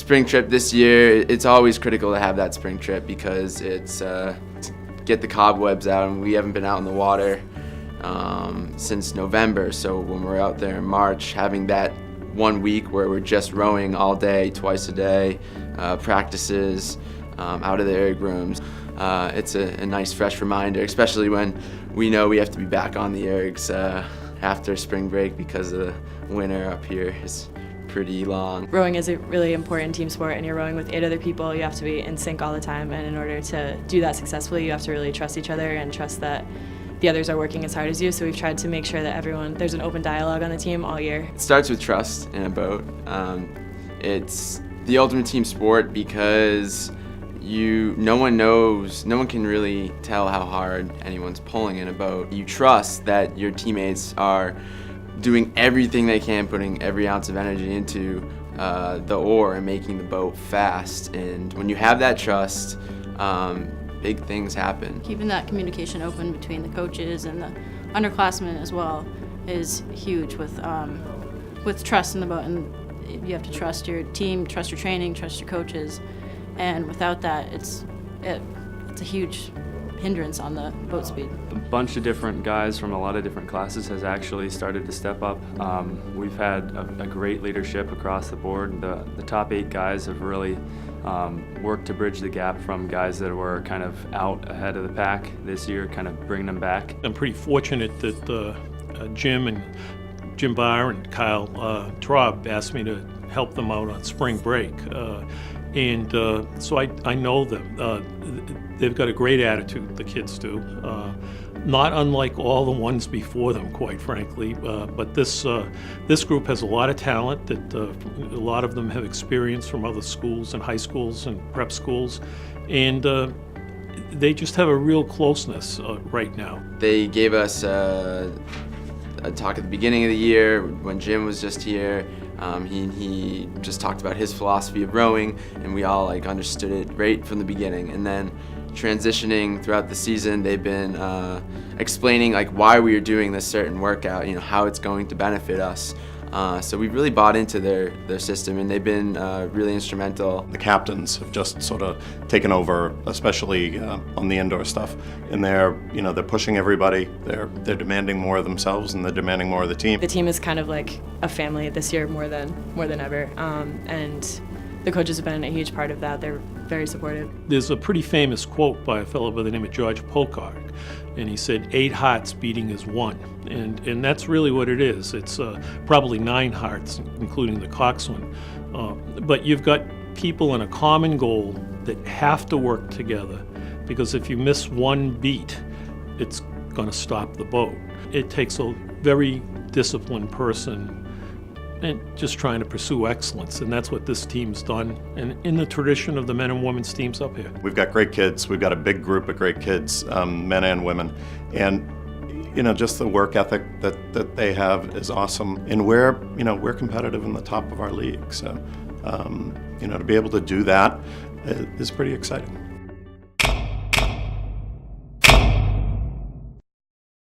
spring trip this year, it's always critical to have that spring trip because it's get the cobwebs out, and we haven't been out in the water since November. So when we're out there in March, having that 1 week where we're just rowing all day, twice a day, practices, out of the erg rooms, it's a nice fresh reminder, especially when we know we have to be back on the ergs after spring break because the winter up here is pretty long. Rowing is a really important team sport, and you're rowing with 8 other people. You have to be in sync all the time, and in order to do that successfully, you have to really trust each other and trust that the others are working as hard as you. So we've tried to make sure that there's an open dialogue on the team all year. It starts with trust in a boat. It's the ultimate team sport because no one can really tell how hard anyone's pulling in a boat. You trust that your teammates are doing everything they can, putting every ounce of energy into the oar and making the boat fast. And when you have that trust, big things happen. Keeping that communication open between the coaches and the underclassmen as well is huge with trust in the boat. And you have to trust your team, trust your training, trust your coaches. And without that, it's a huge hindrance on the boat speed. A bunch of different guys from a lot of different classes has actually started to step up. We've had a great leadership across the board. The top 8 guys have really worked to bridge the gap from guys that were kind of out ahead of the pack this year, kind of bringing them back. I'm pretty fortunate that Jim BARR and Kyle Traub asked me to help them out on spring break. So I know them. They've got a great attitude, the kids do. Not unlike all the ones before them, quite frankly. But this group has a lot of talent that a lot of them have experience from other schools and high schools and prep schools. And they just have a real closeness right now. They gave us a talk at the beginning of the year when Jim was just here. He just talked about his philosophy of rowing, and we all understood it right from the beginning. And then transitioning throughout the season, they've been explaining why we are doing this certain workout, how it's going to benefit us. So we've really bought into their system, and they've been really instrumental. The captains have just sort of taken over, especially on the indoor stuff, and they're pushing everybody. They're demanding more of themselves, and they're demanding more of the team. The team is kind of like a family this year more than ever, and the coaches have been a huge part of that. They're very supportive. There's a pretty famous quote by a fellow by the name of George Polkart, and he said, 8 hearts beating as one. And that's really what it is. It's probably 9 hearts, including the coxswain. But you've got people in a common goal that have to work together, because if you miss one beat, it's going to stop the boat. It takes a very disciplined person and just trying to pursue excellence, and that's what this team's done, and in the tradition of the men and women's teams up here. We've got great kids. We've got a big group of great kids, men and women, and just the work ethic that they have is awesome. And we're competitive in the top of our league, so to be able to do that is pretty exciting.